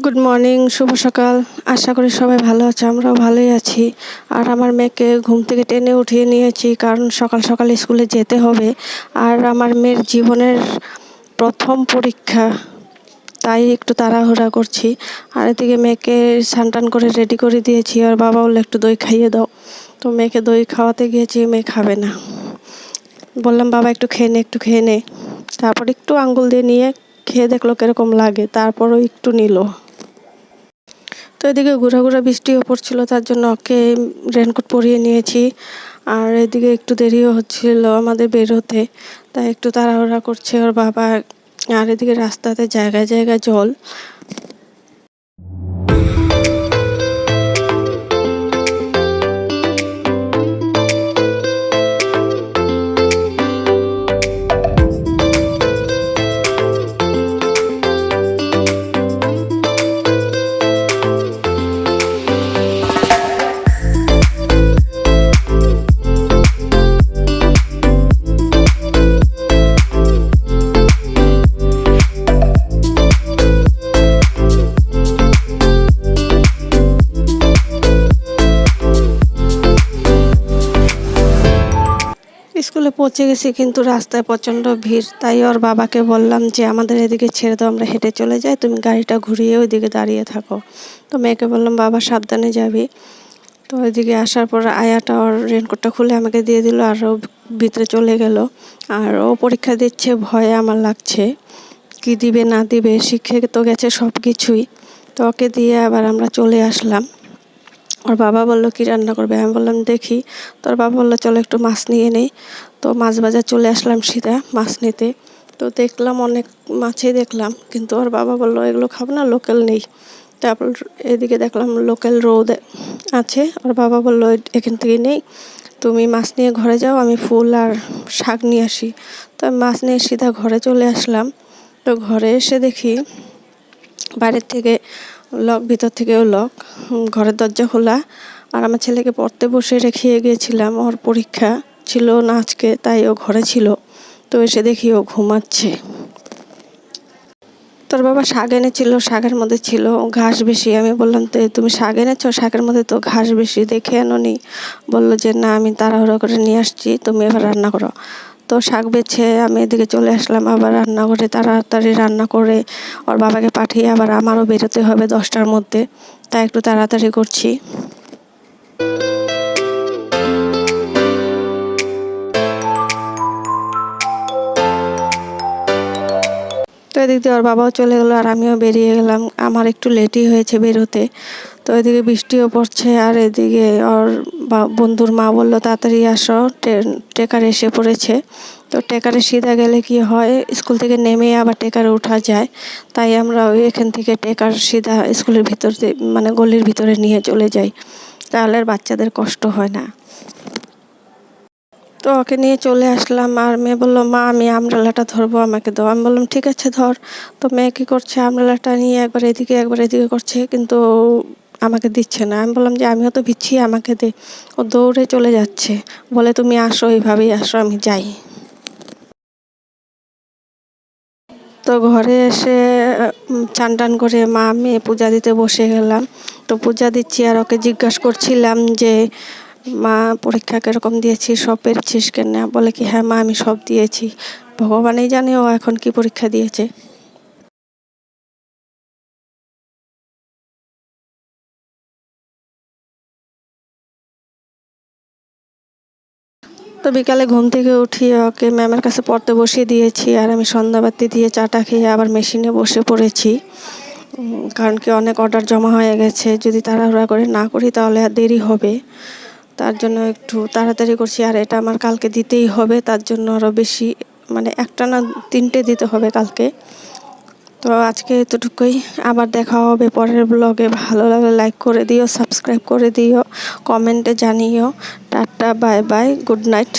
Good morning, শুভ সকাল। আশা করি সবাই ভালো আছে, আমরাও ভালোই আছি। আর আমার মেয়েকে ঘুম থেকে টেনে উঠিয়ে নিয়েছি, কারণ সকাল সকাল স্কুলে যেতে হবে। আর আমার মেয়ের জীবনের প্রথম পরীক্ষা, তাই একটু তাড়াহুড়া করছি। আর এদিকে মেয়েকে স্নান করে রেডি করে দিয়েছি। আর বাবা বললো একটু দই খাইয়ে দাও। তো মেয়েকে দই খাওয়াতে গিয়েছি, মেয়ে খাবে না। বললাম বাবা একটু খেয়ে নে। তারপর একটু আঙ্গুল দিয়ে নিয়ে খেয়ে দেখলো কিরকম লাগে, তারপরও একটু নিল। তো এদিকে ঘোরা বৃষ্টিও পড়ছিল, তার জন্য ওকে রেনকোট পরিয়ে নিয়েছি। আর এদিকে একটু দেরিও হচ্ছিল আমাদের বের হতে, তাই একটু তাড়াহুড়া করছে ওর বাবা। আর এদিকে রাস্তাতে জায়গায় জায়গায় জল। স্কুলে পৌঁছে গেছি, কিন্তু রাস্তায় প্রচণ্ড ভিড়। তাই ওর বাবাকে বললাম যে আমাদের এদিকে ছেড়ে দাও, আমরা হেঁটে চলে যাই, তুমি গাড়িটা ঘুরিয়ে ওইদিকে দাঁড়িয়ে থাকো। তো মেয়েকে বললাম বাবা সাবধানে যাবি। তো ওইদিকে আসার পর আয়াটা ওর রেনকোটটা খুলে আমাকে দিয়ে দিল, আর ও ভিতরে চলে গেল। আর ও পরীক্ষা দিচ্ছে, ভয়ে আমার লাগছে কি দিবে না দিবে। শিখে তো গেছে সব কিছুই। তো ওকে দিয়ে আবার আমরা চলে আসলাম। ওর বাবা বললো কি রান্না করবে, আমি বললাম দেখি। তোর বাবা বললো চলো একটু মাছ নিয়ে নেই। তো মাছ বাজার চলে আসলাম সিধা মাছ নিতে। তো দেখলাম অনেক মাছই দেখলাম, কিন্তু ওর বাবা বললো এগুলো খাবো না, লোকাল নেই। তারপর এদিকে দেখলাম লোকাল রোদ আছে। ওর বাবা বললো এখান থেকে নেই, তুমি মাছ নিয়ে ঘরে যাও, আমি ফুল আর শাক নিয়ে আসি। তো আমি মাছ নিয়ে সিধা ঘরে চলে আসলাম। তো ঘরে এসে দেখি বাইরের থেকে লক, ভিতর থেকেও লক, ঘরের দরজা খোলা। আর আমার ছেলেকে পড়তে বসে রেখে গিয়েছিলাম, ওর পরীক্ষা ছিল না আজকে, তাই ও ঘরে ছিল। তো এসে দেখি ও ঘুমাচ্ছে। তোর বাবা শাক এনেছিল, শাকের মধ্যে ছিল ঘাস বেশি। আমি বললাম তো তুমি শাক এনেছো, শাকের মধ্যে তো ঘাস বেশি, দেখে আনোনি? বললো যে না, আমি তাড়াহুড়ো করে নিয়ে আসছি, তুমি এবার রান্না করো। তো শাক বেছে আমি এদিকে চলে আসলাম আবার রান্না করে, তাড়াতাড়ি রান্না করে ওর বাবাকে পাঠিয়ে আবার আমারও বেরোতে হবে 10টার মধ্যে, তাই একটু তাড়াতাড়ি করছি। তো এদিক দিয়ে ওর বাবাও চলে গেলো, আর আমিও বেরিয়ে গেলাম। আমার একটু লেটই হয়েছে বেরোতে। তো এদিকে বৃষ্টিও পড়ছে, আর এদিকে ওর বন্ধুর মা বললো তাড়াতাড়ি আসো, ট্রেকার এসে পড়েছে। তো ট্রেকারে সিধা গেলে কি হয়, স্কুল থেকে নেমে আবার ট্রেকারে ওঠা যায়। তাই আমরা এখান থেকে ট্রেকার সিধা স্কুলের ভিতর মানে গলির ভিতরে নিয়ে চলে যাই, তাহলে আর বাচ্চাদের কষ্ট হয় না। তো ওকে নিয়ে চলে আসলাম। আর মেয়ে বললো মা আমি আমব্রেলাটা ধরবো, আমাকে দাও। আমি বললাম ঠিক আছে ধর। তো মেয়ে কী করছে, আমব্রেলাটা নিয়ে একবার এদিকে করছে, কিন্তু আমাকে দিচ্ছে না। আমি বললাম যে আমিও তো ভিজছি, আমাকে দে। ও দৌড়ে চলে যাচ্ছে, বলে তুমি আসো, এইভাবেই আসো, আমি যাই। তো ঘরে এসে চান টান করে মা মেয়ে পূজা দিতে বসে গেলাম। তো পূজা দিচ্ছি, আর ওকে জিজ্ঞাসা করছিলাম যে মা পরীক্ষা কিরকম দিয়েছি, সব পেরেছিস কেন? বলে কি হ্যাঁ মা আমি সব দিয়েছি। ভগবানই জানে ও এখন কি পরীক্ষা দিয়েছে। তো বিকালে ঘুম থেকে উঠিয়ে ওকে ম্যামের কাছে পড়তে বসিয়ে দিয়েছি। আর আমি সন্ধ্যাবাতি দিয়ে চাটা খেয়ে আবার মেশিনে বসে পড়েছি। কারণ কি অনেক অর্ডার জমা হয়ে গেছে, যদি তাড়াহুড়া করে না করি তাহলে আর দেরি হবে। তার জন্য একটু তাড়াতাড়ি করছি। আর এটা আমার কালকে দিতেই হবে, তার জন্য আরও বেশি, মানে একটা না 3টে দিতে হবে কালকে। তো আজকে এতটুকুই, আবার দেখা হবে পরের ব্লগে। ভালো লাগলে লাইক করে দিও, সাবস্ক্রাইব করে দিও, কমেন্টে জানিও। Tata, bye bye, good night.